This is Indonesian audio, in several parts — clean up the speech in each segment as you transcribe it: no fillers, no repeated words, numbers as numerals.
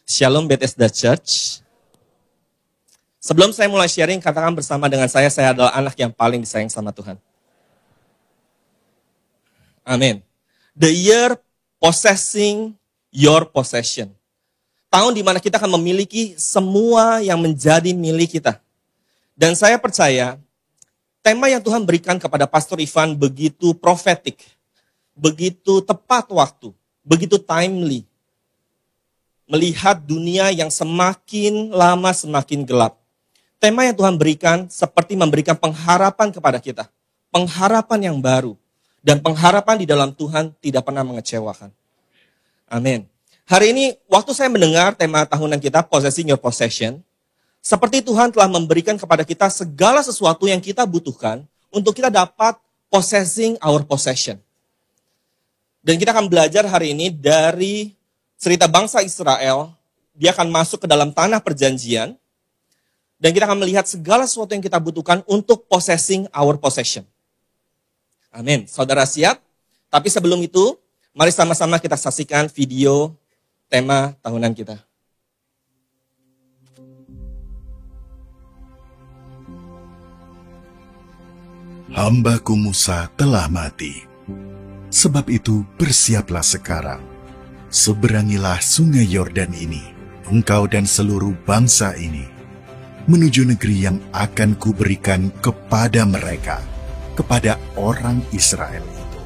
Shalom Bethesda Church. Sebelum saya mulai sharing, katakan bersama dengan saya adalah anak yang paling disayang sama Tuhan. Amin. The year possessing your possession. Tahun di mana kita akan memiliki semua yang menjadi milik kita. Dan saya percaya, tema yang Tuhan berikan kepada Pastor Ivan begitu prophetic, begitu tepat waktu, begitu timely. Melihat dunia yang semakin lama semakin gelap. Tema yang Tuhan berikan seperti memberikan pengharapan kepada kita. Pengharapan yang baru. Dan pengharapan di dalam Tuhan tidak pernah mengecewakan. Amin. Hari ini waktu saya mendengar tema tahunan kita, Possessing Your Possession. Seperti Tuhan telah memberikan kepada kita segala sesuatu yang kita butuhkan untuk kita dapat possessing our possession. Dan kita akan belajar hari ini dari cerita bangsa Israel. Dia akan masuk ke dalam tanah perjanjian. Dan kita akan melihat segala sesuatu yang kita butuhkan untuk possessing our possession. Amin. Saudara siap? Tapi sebelum itu, mari sama-sama kita saksikan video tema tahunan kita. Hambaku Musa telah mati. Sebab itu bersiaplah sekarang. Seberangilah sungai Yordan ini, engkau dan seluruh bangsa ini, menuju negeri yang akan kuberikan kepada mereka, kepada orang Israel itu.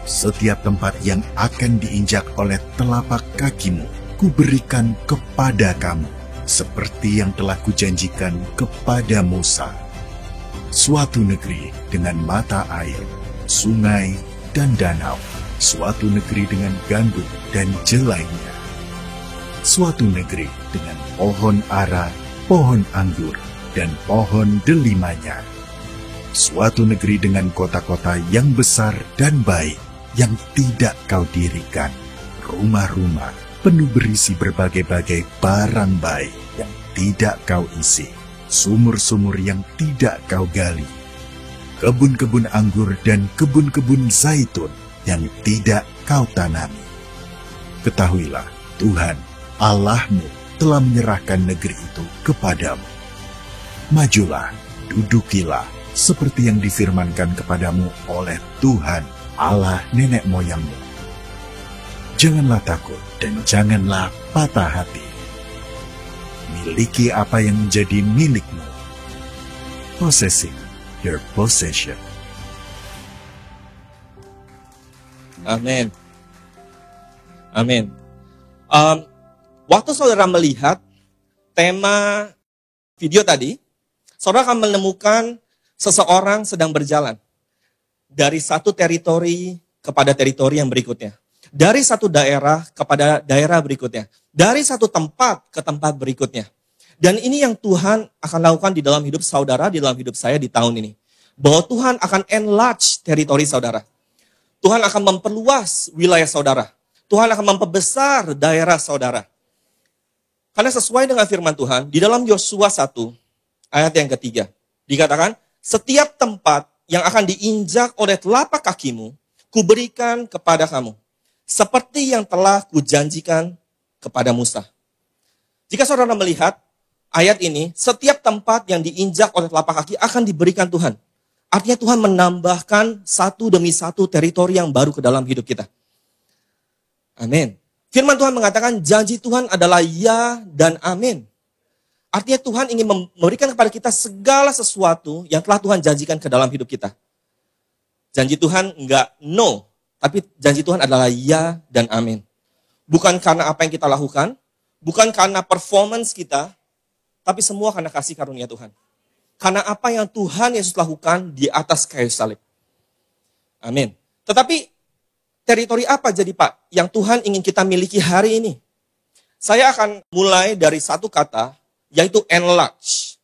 Setiap tempat yang akan diinjak oleh telapak kakimu, kuberikan kepada kamu, seperti yang telah kujanjikan kepada Musa. Suatu negeri dengan mata air, sungai, dan danau. Suatu negeri dengan gandum dan jelainya. Suatu negeri dengan pohon ara, pohon anggur, dan pohon delimanya. Suatu negeri dengan kota-kota yang besar dan baik, yang tidak kau dirikan. Rumah-rumah penuh berisi berbagai-bagai barang baik yang tidak kau isi. Sumur-sumur yang tidak kau gali. Kebun-kebun anggur dan kebun-kebun zaitun yang tidak kau tanami. Ketahuilah, Tuhan, Allahmu telah menyerahkan negeri itu kepadamu. Majulah, dudukilah, seperti yang difirmankan kepadamu oleh Tuhan, Allah nenek moyangmu. Janganlah takut dan janganlah patah hati. Miliki apa yang menjadi milikmu. Possessing your possession. Amin. Amin. Waktu saudara melihat tema video tadi, saudara akan menemukan seseorang sedang berjalan dari satu teritori kepada teritori yang berikutnya. Dari satu daerah kepada daerah berikutnya. Dari satu tempat ke tempat berikutnya. Dan ini yang Tuhan akan lakukan di dalam hidup saudara, di dalam hidup saya di tahun ini. Bahwa Tuhan akan enlarge teritori saudara. Tuhan akan memperluas wilayah saudara. Tuhan akan memperbesar daerah saudara. Karena sesuai dengan firman Tuhan, di dalam Yosua 1, ayat yang ketiga, dikatakan, setiap tempat yang akan diinjak oleh telapak kakimu, kuberikan kepada kamu. Seperti yang telah kujanjikan kepada Musa. Jika saudara melihat ayat ini, setiap tempat yang diinjak oleh telapak kaki akan diberikan Tuhan. Artinya Tuhan menambahkan satu demi satu teritori yang baru ke dalam hidup kita. Amin. Firman Tuhan mengatakan janji Tuhan adalah ya dan amin. Artinya Tuhan ingin memberikan kepada kita segala sesuatu yang telah Tuhan janjikan ke dalam hidup kita. Janji Tuhan enggak no, tapi janji Tuhan adalah ya dan amin. Bukan karena apa yang kita lakukan, bukan karena performance kita, tapi semua karena kasih karunia Tuhan. Karena apa yang Tuhan Yesus lakukan di atas kayu salib. Amin. Tetapi teritori apa jadi Pak yang Tuhan ingin kita miliki hari ini? Saya akan mulai dari satu kata, yaitu enlarge.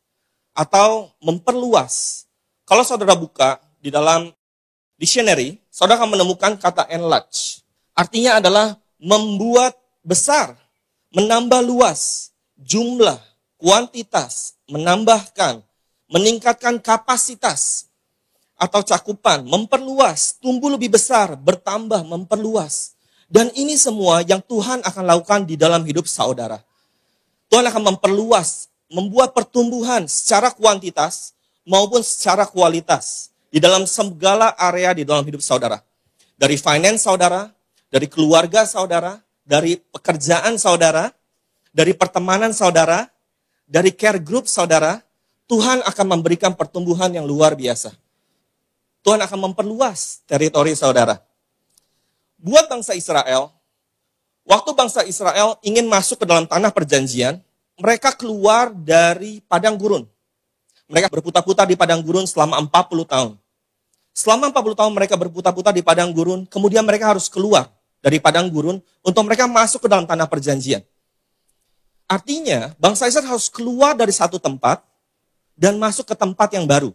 Atau memperluas. Kalau saudara buka di dalam dictionary, saudara akan menemukan kata enlarge. Artinya adalah membuat besar, menambah luas, jumlah, kuantitas, menambahkan, meningkatkan kapasitas atau cakupan, memperluas, tumbuh lebih besar, bertambah, memperluas. Dan ini semua yang Tuhan akan lakukan di dalam hidup saudara. Tuhan akan memperluas, membuat pertumbuhan secara kuantitas maupun secara kualitas di dalam segala area di dalam hidup saudara. Dari finance saudara, dari keluarga saudara, dari pekerjaan saudara, dari pertemanan saudara, dari care group saudara, Tuhan akan memberikan pertumbuhan yang luar biasa. Tuhan akan memperluas teritori saudara. Buat bangsa Israel, waktu bangsa Israel ingin masuk ke dalam tanah perjanjian, mereka keluar dari padang gurun. Mereka berputar-putar di padang gurun selama 40 tahun. Selama 40 tahun mereka berputar-putar di padang gurun, kemudian mereka harus keluar dari padang gurun untuk mereka masuk ke dalam tanah perjanjian. Artinya, bangsa Israel harus keluar dari satu tempat dan masuk ke tempat yang baru.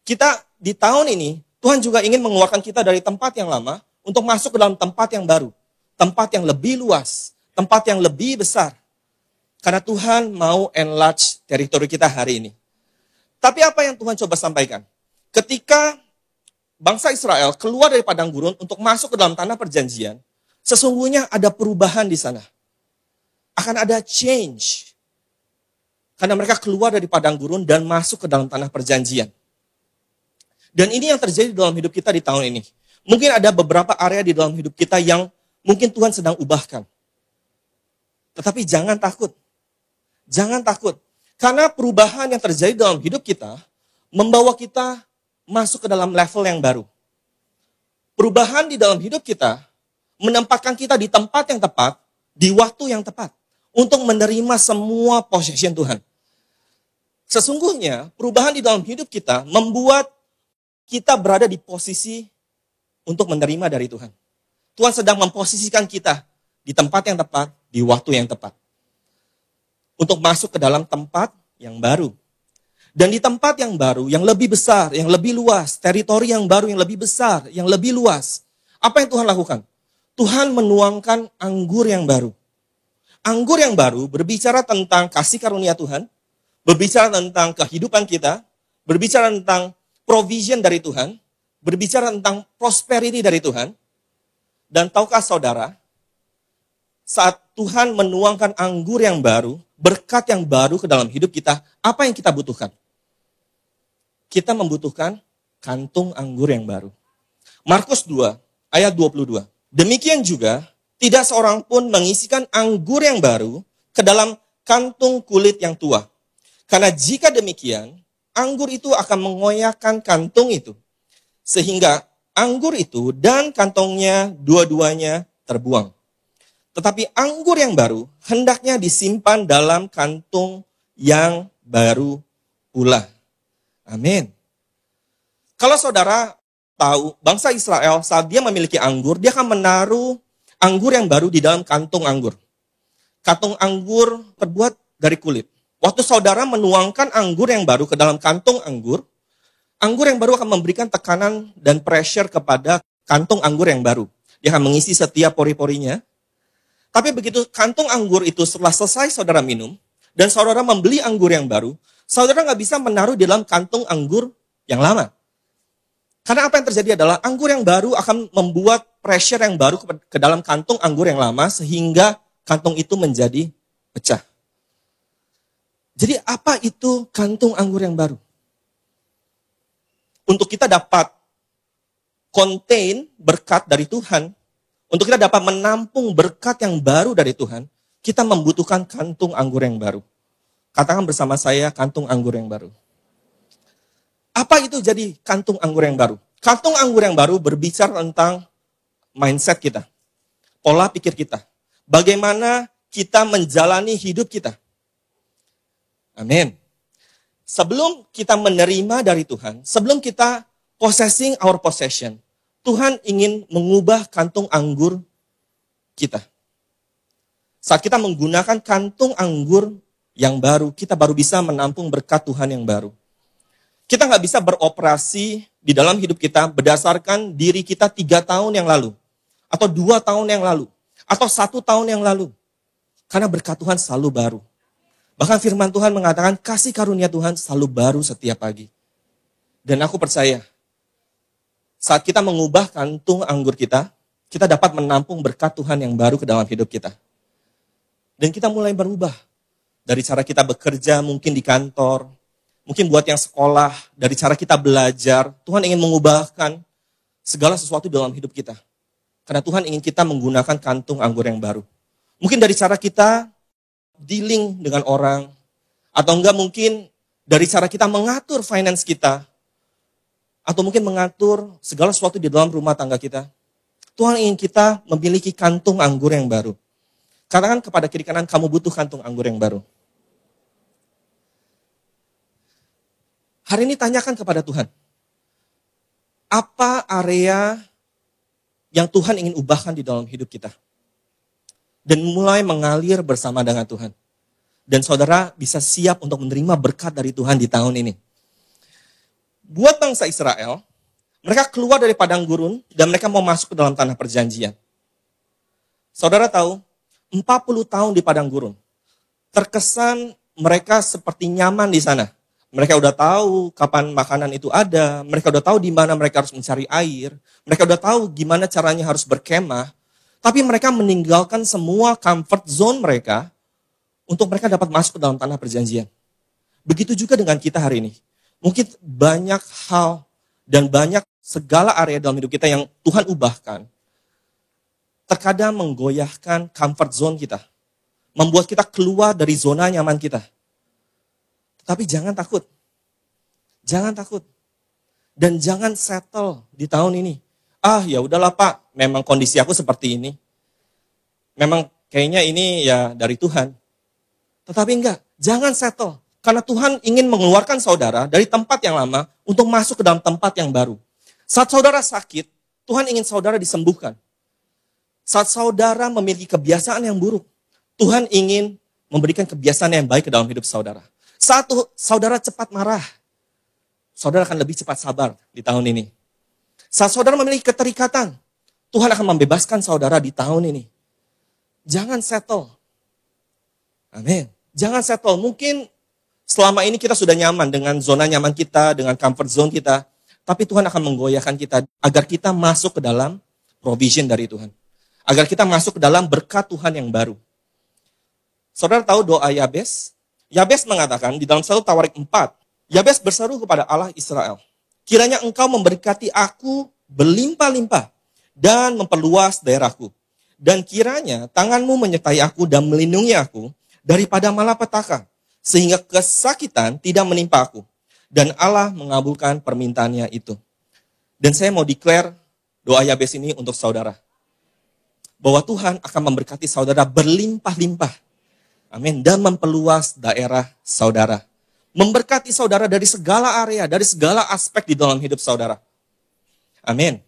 Kita di tahun ini, Tuhan juga ingin mengeluarkan kita dari tempat yang lama untuk masuk ke dalam tempat yang baru. Tempat yang lebih luas, tempat yang lebih besar. Karena Tuhan mau enlarge teritori kita hari ini. Tapi apa yang Tuhan coba sampaikan? Ketika bangsa Israel keluar dari padang gurun untuk masuk ke dalam tanah perjanjian, sesungguhnya ada perubahan di sana. Akan ada change. Karena mereka keluar dari padang gurun dan masuk ke dalam tanah perjanjian. Dan ini yang terjadi dalam hidup kita di tahun ini. Mungkin ada beberapa area di dalam hidup kita yang mungkin Tuhan sedang ubahkan. Tetapi jangan takut. Jangan takut. Karena perubahan yang terjadi dalam hidup kita membawa kita masuk ke dalam level yang baru. Perubahan di dalam hidup kita menempatkan kita di tempat yang tepat, di waktu yang tepat, untuk menerima semua possession Tuhan. Sesungguhnya perubahan di dalam hidup kita membuat kita berada di posisi untuk menerima dari Tuhan. Tuhan sedang memposisikan kita di tempat yang tepat, di waktu yang tepat. Untuk masuk ke dalam tempat yang baru. Dan di tempat yang baru, yang lebih besar, yang lebih luas, teritori yang baru, yang lebih besar, yang lebih luas. Apa yang Tuhan lakukan? Tuhan menuangkan anggur yang baru. Anggur yang baru berbicara tentang kasih karunia Tuhan, berbicara tentang kehidupan kita, berbicara tentang provision dari Tuhan, berbicara tentang prosperity dari Tuhan. Dan tahukah saudara, saat Tuhan menuangkan anggur yang baru, berkat yang baru ke dalam hidup kita, apa yang kita butuhkan? Kita membutuhkan kantung anggur yang baru. Markus 2 ayat 22. Demikian juga, tidak seorang pun mengisikan anggur yang baru ke dalam kantung kulit yang tua. Karena jika demikian, anggur itu akan mengoyakkan kantung itu. Sehingga anggur itu dan kantongnya dua-duanya terbuang. Tetapi anggur yang baru hendaknya disimpan dalam kantung yang baru pula. Amin. Kalau saudara tahu, bangsa Israel saat dia memiliki anggur, dia akan menaruh anggur yang baru di dalam kantung anggur. Kantung anggur terbuat dari kulit. Waktu saudara menuangkan anggur yang baru ke dalam kantung anggur yang baru akan memberikan tekanan dan pressure kepada kantung anggur yang baru. Dia akan mengisi setiap pori-porinya. Tapi begitu kantung anggur itu setelah selesai saudara minum, dan saudara membeli anggur yang baru, saudara nggak bisa menaruh di dalam kantung anggur yang lama. Karena apa yang terjadi adalah anggur yang baru akan membuat pressure yang baru ke dalam kantung anggur yang lama, sehingga kantung itu menjadi pecah. Jadi apa itu kantung anggur yang baru? Untuk kita dapat contain berkat dari Tuhan, untuk kita dapat menampung berkat yang baru dari Tuhan, kita membutuhkan kantung anggur yang baru. Katakan bersama saya, kantung anggur yang baru. Apa itu jadi kantung anggur yang baru? Kantung anggur yang baru berbicara tentang mindset kita, pola pikir kita. Bagaimana kita menjalani hidup kita. Amin. Sebelum kita menerima dari Tuhan, sebelum kita possessing our possession, Tuhan ingin mengubah kantung anggur kita. Saat kita menggunakan kantung anggur yang baru, kita baru bisa menampung berkat Tuhan yang baru. Kita nggak bisa beroperasi di dalam hidup kita berdasarkan diri kita 3 tahun yang lalu, atau 2 tahun yang lalu, atau 1 tahun yang lalu. Karena berkat Tuhan selalu baru. Bahkan firman Tuhan mengatakan kasih karunia Tuhan selalu baru setiap pagi. Dan aku percaya, saat kita mengubah kantung anggur kita, kita dapat menampung berkat Tuhan yang baru ke dalam hidup kita. Dan kita mulai berubah. Dari cara kita bekerja, mungkin di kantor, mungkin buat yang sekolah, dari cara kita belajar, Tuhan ingin mengubahkan segala sesuatu dalam hidup kita. Karena Tuhan ingin kita menggunakan kantung anggur yang baru. Mungkin dari cara kita dealing dengan orang, atau enggak mungkin dari cara kita mengatur finance kita, atau mungkin mengatur segala sesuatu di dalam rumah tangga kita. Tuhan ingin kita memiliki kantung anggur yang baru. Katakan kepada kiri kanan, kamu butuh kantung anggur yang baru. Hari ini tanyakan kepada Tuhan, apa area yang Tuhan ingin ubahkan di dalam hidup kita? Dan mulai mengalir bersama dengan Tuhan. Dan saudara bisa siap untuk menerima berkat dari Tuhan di tahun ini. Buat bangsa Israel, mereka keluar dari padang gurun dan mereka mau masuk ke dalam tanah perjanjian. Saudara tahu, 40 tahun di padang gurun. Terkesan mereka seperti nyaman di sana. Mereka udah tahu kapan makanan itu ada. Mereka udah tahu di mana mereka harus mencari air. Mereka udah tahu gimana caranya harus berkemah. Tapi mereka meninggalkan semua comfort zone mereka untuk mereka dapat masuk ke dalam tanah perjanjian. Begitu juga dengan kita hari ini. Mungkin banyak hal dan banyak segala area dalam hidup kita yang Tuhan ubahkan. Terkadang menggoyahkan comfort zone kita. Membuat kita keluar dari zona nyaman kita. Tapi jangan takut. Jangan takut. Dan jangan settle di tahun ini. Ya udahlah Pak, memang kondisi aku seperti ini. Memang kayaknya ini ya dari Tuhan. Tetapi enggak, jangan settle. Karena Tuhan ingin mengeluarkan saudara dari tempat yang lama untuk masuk ke dalam tempat yang baru. Saat saudara sakit, Tuhan ingin saudara disembuhkan. Saat saudara memiliki kebiasaan yang buruk, Tuhan ingin memberikan kebiasaan yang baik ke dalam hidup saudara. Saat saudara cepat marah, saudara akan lebih cepat sabar di tahun ini. Saat saudara memiliki keterikatan, Tuhan akan membebaskan saudara di tahun ini. Jangan settle. Amin. Jangan settle. Mungkin selama ini kita sudah nyaman dengan zona nyaman kita, dengan comfort zone kita. Tapi Tuhan akan menggoyahkan kita agar kita masuk ke dalam provision dari Tuhan. Agar kita masuk ke dalam berkat Tuhan yang baru. Saudara tahu doa Yabes? Yabes mengatakan di dalam 1 Tawarik 4, Yabes berseru kepada Allah Israel, kiranya engkau memberkati aku berlimpah-limpah dan memperluas daerahku. Dan kiranya tanganmu menyertai aku dan melindungi aku daripada malapetaka, sehingga kesakitan tidak menimpa aku. Dan Allah mengabulkan permintaannya itu. Dan saya mau declare doa Yabes ini untuk saudara. Bahwa Tuhan akan memberkati saudara berlimpah-limpah. Amin. Dan memperluas daerah saudara. Memberkati saudara dari segala area, dari segala aspek di dalam hidup saudara. Amin.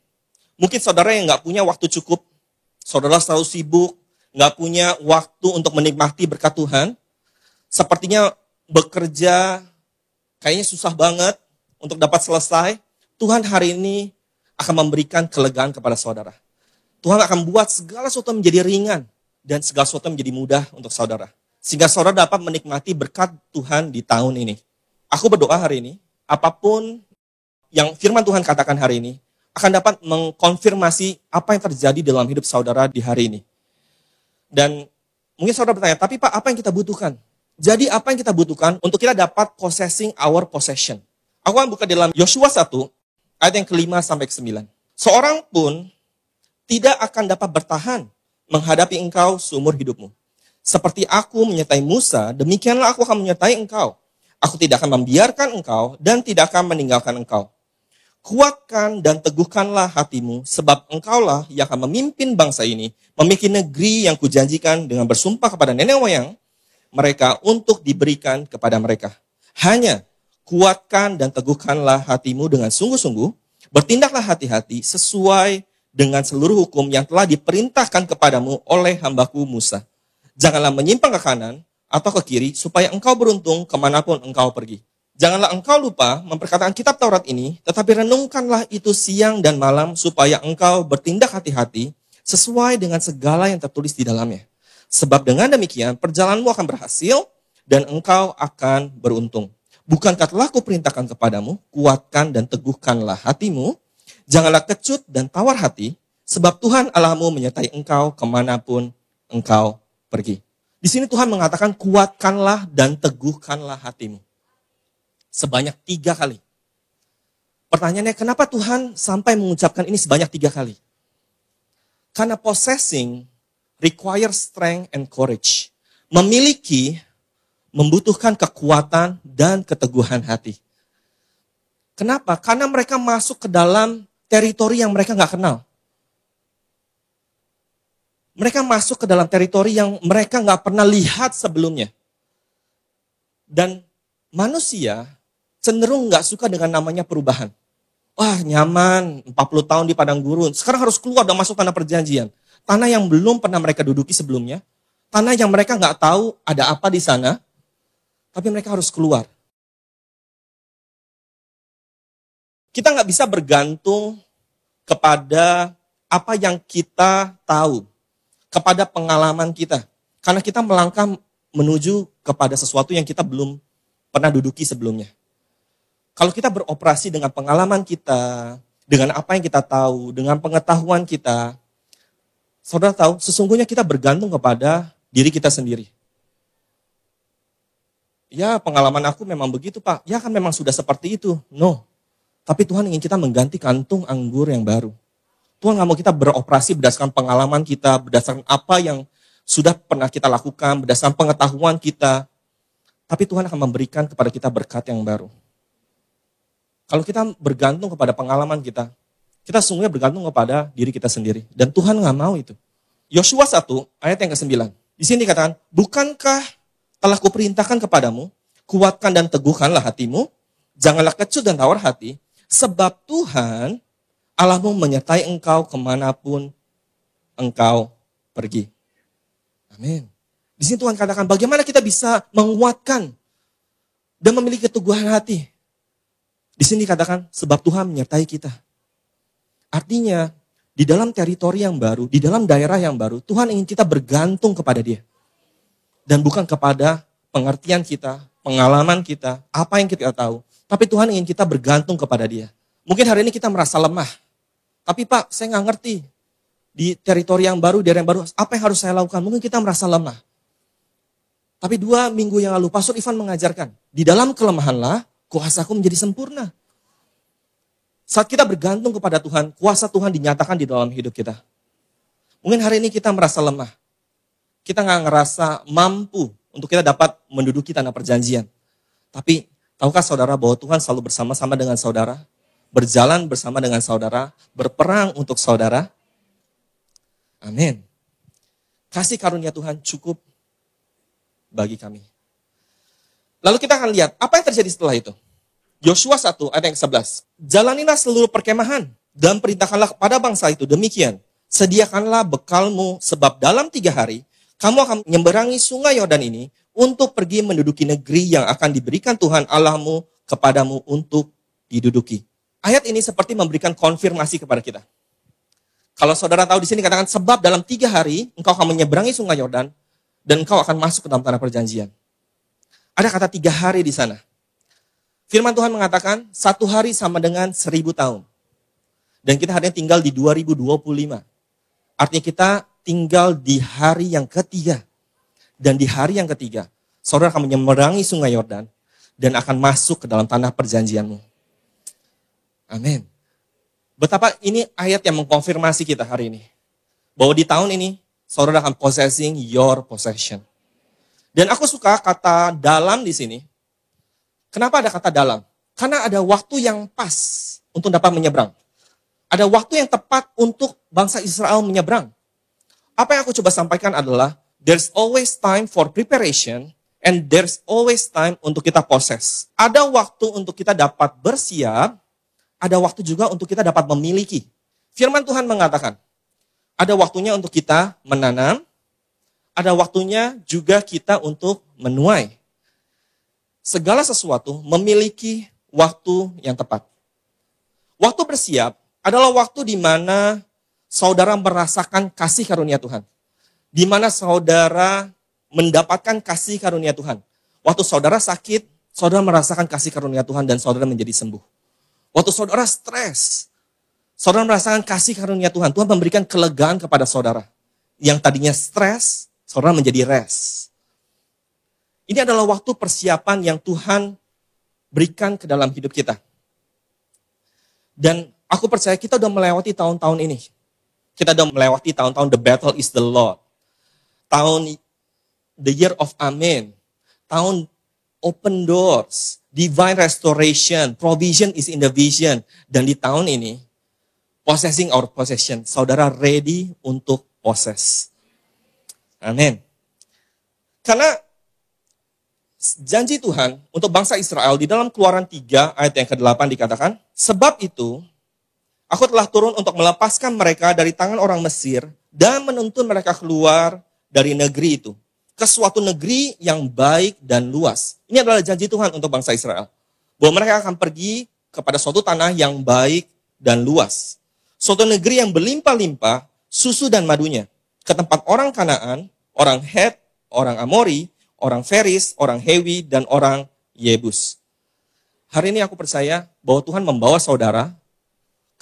Mungkin saudara yang gak punya waktu cukup, saudara selalu sibuk, gak punya waktu untuk menikmati berkat Tuhan. Sepertinya bekerja kayaknya susah banget untuk dapat selesai. Tuhan hari ini akan memberikan kelegaan kepada saudara. Tuhan akan buat segala sesuatu menjadi ringan dan segala sesuatu menjadi mudah untuk saudara. Sehingga saudara dapat menikmati berkat Tuhan di tahun ini. Aku berdoa hari ini, apapun yang firman Tuhan katakan hari ini, akan dapat mengkonfirmasi apa yang terjadi dalam hidup saudara di hari ini. Dan mungkin saudara bertanya, tapi Pak, apa yang kita butuhkan? Jadi apa yang kita butuhkan untuk kita dapat possessing our possession? Aku akan buka dalam Yosua 1, ayat yang ke-5 sampai ke-9. Seorang pun tidak akan dapat bertahan menghadapi engkau seumur hidupmu. Seperti aku menyertai Musa, demikianlah aku akan menyertai engkau. Aku tidak akan membiarkan engkau dan tidak akan meninggalkan engkau. Kuatkan dan teguhkanlah hatimu, sebab engkaulah yang akan memimpin bangsa ini, memiliki negeri yang kujanjikan dengan bersumpah kepada nenek moyang mereka untuk diberikan kepada mereka. Hanya kuatkan dan teguhkanlah hatimu dengan sungguh-sungguh, bertindaklah hati-hati sesuai dengan seluruh hukum yang telah diperintahkan kepadamu oleh hambaku Musa. Janganlah menyimpang ke kanan atau ke kiri, supaya engkau beruntung kemanapun engkau pergi. Janganlah engkau lupa memperkatakan kitab Taurat ini, tetapi renungkanlah itu siang dan malam, supaya engkau bertindak hati-hati sesuai dengan segala yang tertulis di dalamnya. Sebab dengan demikian perjalananmu akan berhasil dan engkau akan beruntung. Bukankah telah kuperintahkan kepadamu, kuatkan dan teguhkanlah hatimu, janganlah kecut dan tawar hati, Sebab Tuhan Allahmu menyertai engkau kemanapun engkau pergi. Di sini Tuhan mengatakan, kuatkanlah dan teguhkanlah hatimu. Sebanyak 3 kali. Pertanyaannya, kenapa Tuhan sampai mengucapkan ini sebanyak 3 kali? Karena possessing requires strength and courage. Memiliki membutuhkan kekuatan dan keteguhan hati. Kenapa? Karena mereka masuk ke dalam teritori yang mereka nggak kenal. Mereka masuk ke dalam teritori yang mereka nggak pernah lihat sebelumnya. Dan manusia cenderung nggak suka dengan namanya perubahan. Wah, nyaman, 40 tahun di padang gurun. Sekarang harus keluar dan masuk tanah perjanjian. Tanah yang belum pernah mereka duduki sebelumnya. Tanah yang mereka nggak tahu ada apa di sana. Tapi mereka harus keluar. Kita nggak bisa bergantung kepada apa yang kita tahu. Kepada pengalaman kita. Karena kita melangkah menuju kepada sesuatu yang kita belum pernah duduki sebelumnya. Kalau kita beroperasi dengan pengalaman kita, dengan apa yang kita tahu, dengan pengetahuan kita, saudara tahu, sesungguhnya kita bergantung kepada diri kita sendiri. Ya, pengalaman aku memang begitu, Pak. Ya kan memang sudah seperti itu. No. Tapi Tuhan ingin kita mengganti kantung anggur yang baru. Tuhan gak mau kita beroperasi berdasarkan pengalaman kita, berdasarkan apa yang sudah pernah kita lakukan, berdasarkan pengetahuan kita. Tapi Tuhan akan memberikan kepada kita berkat yang baru. Kalau kita bergantung kepada pengalaman kita sungguhnya bergantung kepada diri kita sendiri. Dan Tuhan gak mau itu. Yosua 1 ayat yang ke-9. Di sini dikatakan, bukankah telah kuperintahkan kepadamu, kuatkan dan teguhkanlah hatimu, janganlah kecut dan tawar hati, sebab Tuhan Allahmu menyertai engkau kemanapun engkau pergi. Amin. Di sini Tuhan katakan bagaimana kita bisa menguatkan dan memiliki keteguhan hati. Di sini dikatakan sebab Tuhan menyertai kita. Artinya di dalam teritori yang baru, di dalam daerah yang baru, Tuhan ingin kita bergantung kepada Dia. Dan bukan kepada pengertian kita, pengalaman kita, apa yang kita tahu. Tapi Tuhan ingin kita bergantung kepada Dia. Mungkin hari ini kita merasa lemah. Tapi Pak, saya nggak ngerti. Di teritori yang baru, daerah yang baru, apa yang harus saya lakukan? Mungkin kita merasa lemah. Tapi 2 minggu yang lalu, Pastor Ivan mengajarkan, di dalam kelemahanlah, kuasaku menjadi sempurna. Saat kita bergantung kepada Tuhan, kuasa Tuhan dinyatakan di dalam hidup kita. Mungkin hari ini kita merasa lemah. Kita nggak ngerasa mampu untuk kita dapat menduduki tanah perjanjian. Tapi, tahukah saudara bahwa Tuhan selalu bersama-sama dengan saudara? Berjalan bersama dengan saudara, berperang untuk saudara. Amin. Kasih karunia Tuhan cukup bagi kami. Lalu kita akan lihat apa yang terjadi setelah itu. Yosua 1 ayat yang ke-11. Jalanilah seluruh perkemahan dan perintahkanlah kepada bangsa itu demikian. Sediakanlah bekalmu sebab dalam 3 hari kamu akan menyeberangi sungai Yordan ini untuk pergi menduduki negeri yang akan diberikan Tuhan Allahmu kepadamu untuk diduduki. Ayat ini seperti memberikan konfirmasi kepada kita. Kalau saudara tahu di sini katakan sebab dalam 3 hari engkau akan menyeberangi sungai Yordan dan engkau akan masuk ke dalam tanah perjanjian. Ada kata 3 hari di sana. Firman Tuhan mengatakan 1 hari sama dengan 1000 tahun. Dan kita hari ini tinggal di 2025. Artinya kita tinggal di hari yang ketiga. Dan di hari yang ketiga, saudara akan menyeberangi sungai Yordan dan akan masuk ke dalam tanah perjanjianmu. Amin. Betapa ini ayat yang mengkonfirmasi kita hari ini. Bahwa di tahun ini, saudara akan possessing your possession. Dan aku suka kata dalam di sini. Kenapa ada kata dalam? Karena ada waktu yang pas untuk dapat menyeberang. Ada waktu yang tepat untuk bangsa Israel menyeberang. Apa yang aku coba sampaikan adalah, there's always time for preparation and there's always time untuk kita possess. Ada waktu untuk kita dapat bersiap, ada waktu juga untuk kita dapat memiliki. Firman Tuhan mengatakan, ada waktunya untuk kita menanam, ada waktunya juga kita untuk menuai. Segala sesuatu memiliki waktu yang tepat. Waktu bersiap adalah waktu di mana saudara merasakan kasih karunia Tuhan. Di mana saudara mendapatkan kasih karunia Tuhan. Waktu saudara sakit, saudara merasakan kasih karunia Tuhan dan saudara menjadi sembuh. Waktu saudara stres, Saudara merasakan kasih karunia Tuhan. Tuhan memberikan kelegaan kepada saudara. Yang tadinya stres, saudara menjadi rest. Ini adalah waktu persiapan yang Tuhan berikan ke dalam hidup kita. Dan aku percaya kita udah melewati tahun-tahun ini. Kita udah melewati tahun-tahun the battle is the Lord. Tahun the year of Amen. Tahun open doors, divine restoration, provision is in the vision. Dan di tahun ini, possessing our possession. Saudara ready untuk possess. Amin. Karena janji Tuhan untuk bangsa Israel di dalam Keluaran 3 ayat yang ke-8 dikatakan, sebab itu aku telah turun untuk melepaskan mereka dari tangan orang Mesir dan menuntun mereka keluar dari negeri itu ke suatu negeri yang baik dan luas. Ini adalah janji Tuhan untuk bangsa Israel. Bahwa mereka akan pergi kepada suatu tanah yang baik dan luas. Suatu negeri yang berlimpah-limpah, susu dan madunya. Ke tempat orang Kanaan, orang Het, orang Amori, orang Feris, orang Hewi, dan orang Yebus. Hari ini aku percaya bahwa Tuhan membawa saudara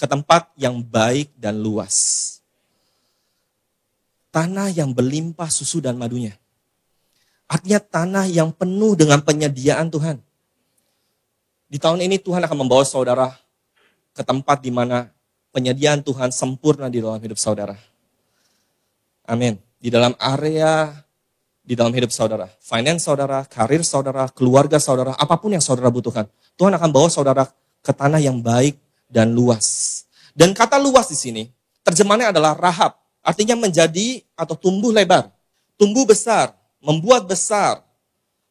ke tempat yang baik dan luas. Tanah yang berlimpah susu dan madunya. Artinya tanah yang penuh dengan penyediaan Tuhan. Di tahun ini Tuhan akan membawa saudara ke tempat di mana penyediaan Tuhan sempurna di dalam hidup saudara. Amin. Di dalam area, di dalam hidup saudara. Finance saudara, karir saudara, keluarga saudara, apapun yang saudara butuhkan. Tuhan akan bawa saudara ke tanah yang baik dan luas. Dan kata luas di sini, terjemahannya adalah rahab. Artinya menjadi atau tumbuh lebar. Tumbuh besar. Membuat besar,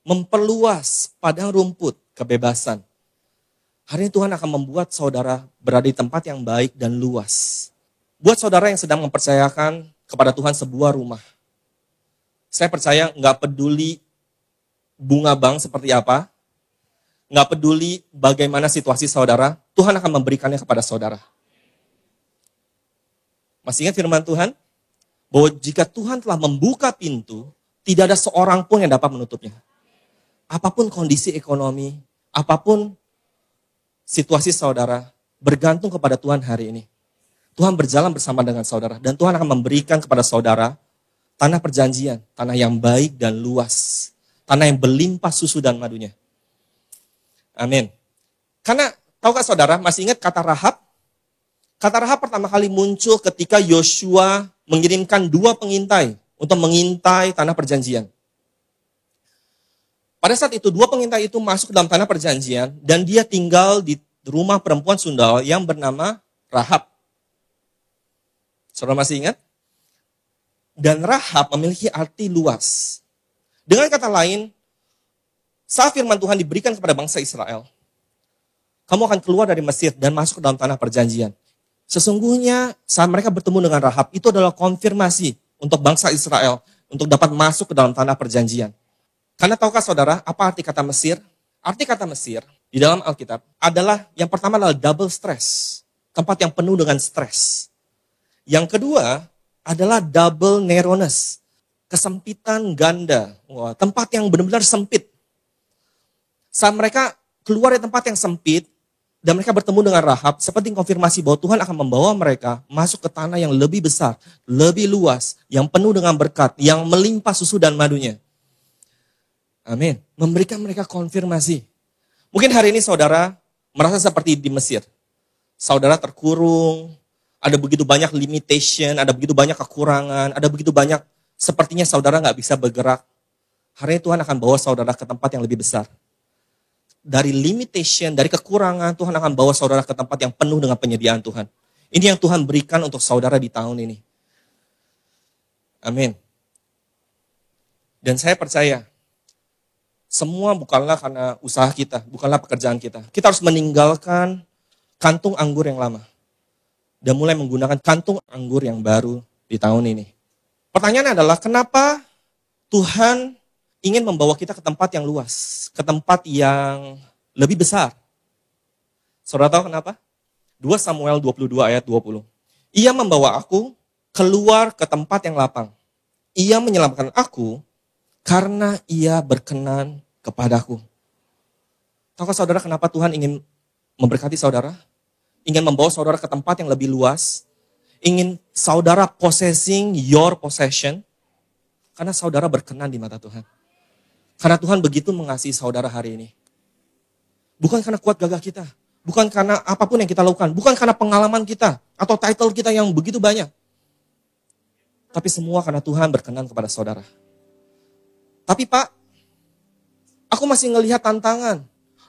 memperluas padang rumput, kebebasan. Hari ini Tuhan akan membuat saudara berada di tempat yang baik dan luas. Buat saudara yang sedang mempercayakan kepada Tuhan sebuah rumah. Saya percaya nggak peduli bunga bank seperti apa, nggak peduli bagaimana situasi saudara, Tuhan akan memberikannya kepada saudara. Masih ingat firman Tuhan? Bahwa jika Tuhan telah membuka pintu, tidak ada seorang pun yang dapat menutupnya. Apapun kondisi ekonomi, apapun situasi saudara, bergantung kepada Tuhan hari ini. Tuhan berjalan bersama dengan saudara. Dan Tuhan akan memberikan kepada saudara tanah perjanjian, tanah yang baik dan luas. Tanah yang berlimpah susu dan madunya. Amin. Karena, tahukah saudara, masih ingat kata Rahab? Kata Rahab pertama kali muncul ketika Yosua mengirimkan 2 pengintai untuk mengintai tanah perjanjian. Pada saat itu, 2 pengintai itu masuk ke dalam tanah perjanjian dan dia tinggal di rumah perempuan Sundal yang bernama Rahab. Saudara masih ingat? Dan Rahab memiliki arti luas. Dengan kata lain, saat firman Tuhan diberikan kepada bangsa Israel, kamu akan keluar dari Mesir dan masuk ke dalam tanah perjanjian. Sesungguhnya saat mereka bertemu dengan Rahab, itu adalah konfirmasi untuk bangsa Israel, untuk dapat masuk ke dalam tanah perjanjian. Karena tahukah saudara, apa arti kata Mesir? Arti kata Mesir, di dalam Alkitab, adalah, yang pertama adalah double stress. Tempat yang penuh dengan stres. Yang kedua, adalah double narrowness. Kesempitan ganda. Wah, tempat yang benar-benar sempit. Saat mereka keluar dari tempat yang sempit, dan mereka bertemu dengan Rahab, seperti konfirmasi bahwa Tuhan akan membawa mereka masuk ke tanah yang lebih besar, lebih luas, yang penuh dengan berkat, yang melimpah susu dan madunya. Amin. Memberikan mereka konfirmasi. Mungkin hari ini saudara merasa seperti di Mesir. Saudara terkurung, ada begitu banyak limitation, ada begitu banyak kekurangan, ada begitu banyak, sepertinya saudara nggak bisa bergerak. Hari ini Tuhan akan bawa saudara ke tempat yang lebih besar. Dari limitation, dari kekurangan, Tuhan akan bawa saudara ke tempat yang penuh dengan penyediaan Tuhan. Ini yang Tuhan berikan untuk saudara di tahun ini. Amin. Dan saya percaya, semua bukanlah karena usaha kita, bukanlah pekerjaan kita. Kita harus meninggalkan kantung anggur yang lama. Dan mulai menggunakan kantung anggur yang baru di tahun ini. Pertanyaannya adalah, kenapa Tuhan ingin membawa kita ke tempat yang luas, ke tempat yang lebih besar? Saudara tahu kenapa? 2 Samuel 22 ayat 20. Ia membawa aku keluar ke tempat yang lapang. Ia menyelamatkan aku karena ia berkenan kepadaku. Tahukah saudara kenapa Tuhan ingin memberkati saudara? ingin membawa saudara ke tempat yang lebih luas, ingin saudara possessing your possession, karena saudara berkenan di mata Tuhan. Karena Tuhan begitu mengasihi saudara hari ini. Bukan karena kuat gagah kita, bukan karena apapun yang kita lakukan, bukan karena pengalaman kita, atau title kita yang begitu banyak. Tapi semua karena Tuhan berkenan kepada saudara. Tapi Pak, aku masih ngelihat tantangan.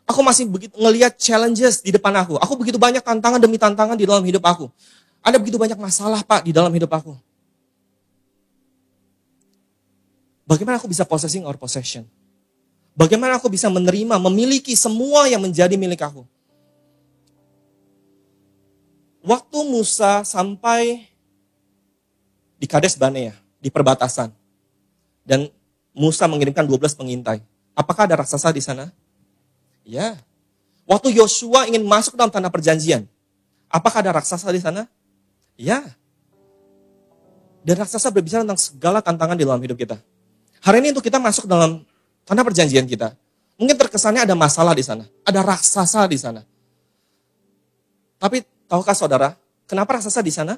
Aku masih begitu ngelihat challenges di depan aku. Aku begitu banyak tantangan demi tantangan di dalam hidup aku. Ada begitu banyak masalah Pak di dalam hidup aku. Bagaimana aku bisa possessing our possession? Bagaimana aku bisa menerima, memiliki semua yang menjadi milik aku? Waktu Musa sampai di Kades Barnea, di perbatasan. Dan Musa mengirimkan 12 pengintai. Apakah ada raksasa di sana? Ya. Waktu Yosua ingin masuk dalam tanah perjanjian, apakah ada raksasa di sana? Ya. Dan raksasa berbicara tentang segala tantangan di dalam hidup kita. Hari ini untuk kita masuk dalam tanah perjanjian kita, mungkin terkesannya ada masalah di sana, ada raksasa di sana. Tapi tahukah saudara, kenapa raksasa di sana?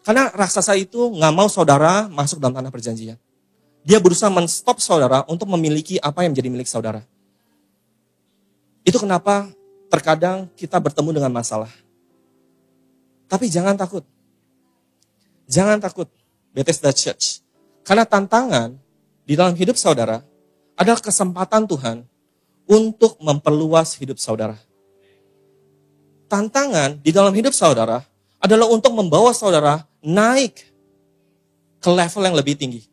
Karena raksasa itu nggak mau saudara masuk dalam tanah perjanjian. Dia berusaha men-stop saudara untuk memiliki apa yang menjadi milik saudara. Itu kenapa terkadang kita bertemu dengan masalah. Tapi jangan takut. Jangan takut, Bethesda Church. Karena tantangan di dalam hidup saudara adalah kesempatan Tuhan untuk memperluas hidup saudara. Tantangan di dalam hidup saudara adalah untuk membawa saudara naik ke level yang lebih tinggi.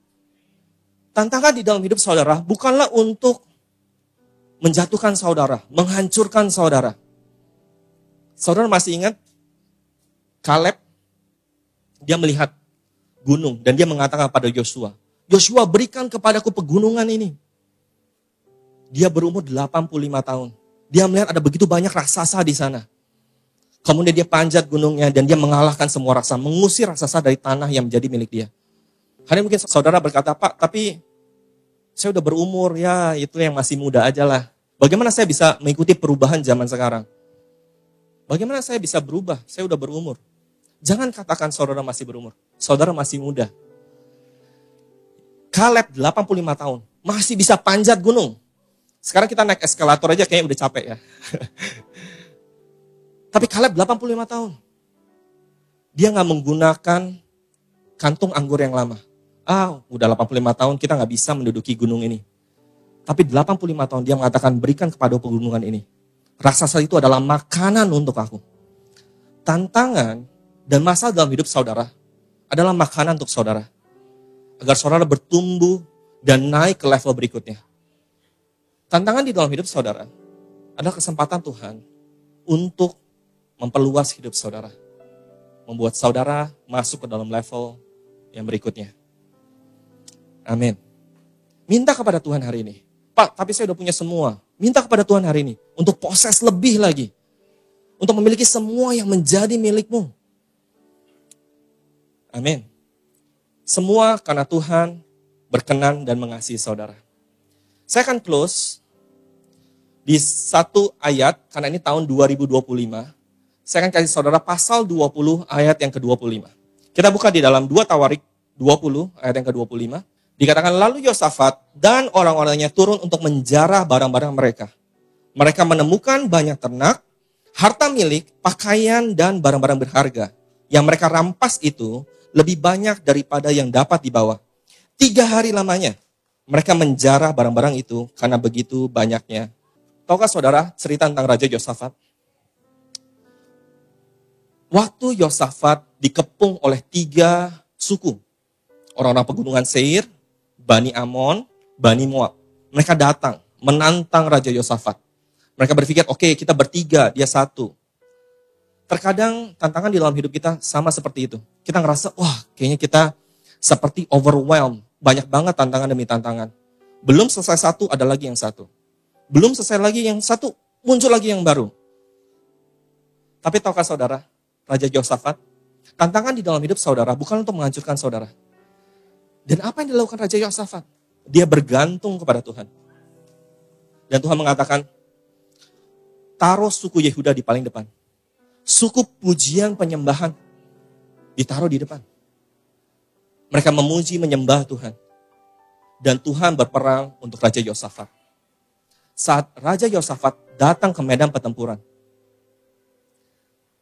Tantangan di dalam hidup saudara bukanlah untuk menjatuhkan saudara, menghancurkan saudara. Saudara masih ingat Kaleb? Dia melihat gunung dan dia mengatakan pada Yosua, Yosua berikan kepadaku pegunungan ini. Dia berumur 85 tahun. Dia melihat ada begitu banyak raksasa di sana. Kemudian dia panjat gunungnya dan dia mengalahkan semua raksasa, mengusir raksasa dari tanah yang menjadi milik dia. Hari mungkin saudara berkata, Pak, tapi saya udah berumur, ya itu yang masih muda aja lah. Bagaimana saya bisa mengikuti perubahan zaman sekarang? Bagaimana saya bisa berubah? Saya udah berumur. Jangan katakan saudara masih berumur. Saudara masih muda. Kaleb 85 tahun, masih bisa panjat gunung. Sekarang kita naik eskalator aja kayaknya udah capek ya. Tapi Kaleb 85 tahun. Dia gak menggunakan kantung anggur yang lama. Udah 85 tahun kita gak bisa menduduki gunung ini. Tapi 85 tahun dia mengatakan berikan kepada pegunungan ini. Raksasa itu adalah makanan untuk aku. Tantangan dan masalah dalam hidup saudara adalah makanan untuk saudara. Agar saudara bertumbuh dan naik ke level berikutnya. Tantangan di dalam hidup saudara adalah kesempatan Tuhan untuk memperluas hidup saudara. Membuat saudara masuk ke dalam level yang berikutnya. Amin. Minta kepada Tuhan hari ini. Pak, tapi saya udah punya semua. Minta kepada Tuhan hari ini untuk proses lebih lagi. Untuk memiliki semua yang menjadi milikmu. Amin. Semua karena Tuhan berkenan dan mengasihi saudara. Saya akan close di satu ayat, karena ini tahun 2025. Saya akan kasih saudara pasal 20 ayat yang ke-25. Kita buka di dalam 2 Tawarik 20 ayat yang ke-25. Dikatakan, lalu Yosafat dan orang-orangnya turun untuk menjarah barang-barang mereka. Mereka menemukan banyak ternak, harta milik, pakaian, dan barang-barang berharga. Yang mereka rampas itu lebih banyak daripada yang dapat dibawa. 3 hari lamanya mereka menjarah barang-barang itu karena begitu banyaknya. Tahukah saudara cerita tentang Raja Yosafat? Waktu Yosafat dikepung oleh 3 suku. Orang-orang pegunungan Seir, Bani Amon, Bani Moab. Mereka datang menantang Raja Yosafat. Mereka berpikir, oke, kita bertiga, dia satu. Terkadang tantangan di dalam hidup kita sama seperti itu. Kita ngerasa, wah kayaknya kita seperti overwhelmed. Banyak banget tantangan demi tantangan. Belum selesai satu, ada lagi yang satu. Belum selesai lagi yang satu, muncul lagi yang baru. Tapi tahukah saudara, Raja Yosafat, tantangan di dalam hidup saudara bukan untuk menghancurkan saudara. Dan apa yang dilakukan Raja Yosafat? Dia bergantung kepada Tuhan. Dan Tuhan mengatakan, taruh suku Yehuda di paling depan. suku pujian penyembahan ditaruh di depan. Mereka memuji, menyembah Tuhan. Dan Tuhan berperang untuk Raja Yosafat. Saat Raja Yosafat datang ke medan pertempuran,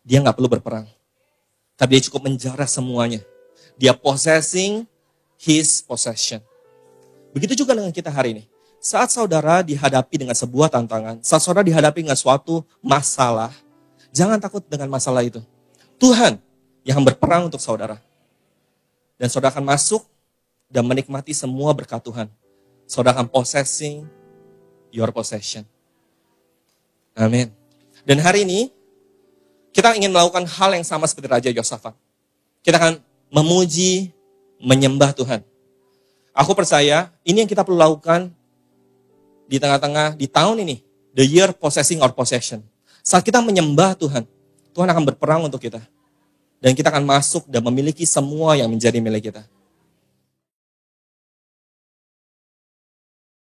dia nggak perlu berperang. Tapi dia cukup menjarah semuanya. Dia possessing his possession. Begitu juga dengan kita hari ini. Saat saudara dihadapi dengan sebuah tantangan, saat saudara dihadapi dengan suatu masalah, jangan takut dengan masalah itu. Tuhan yang berperang untuk saudara. Dan saudara akan masuk dan menikmati semua berkat Tuhan. Saudara akan possessing your possession. Amin. Dan hari ini, kita ingin melakukan hal yang sama seperti Raja Yosafat. Kita akan memuji, menyembah Tuhan. Aku percaya, ini yang kita perlu lakukan di tengah-tengah, di tahun ini. The year possessing our possession. Saat kita menyembah Tuhan, Tuhan akan berperang untuk kita. Dan kita akan masuk dan memiliki semua yang menjadi milik kita.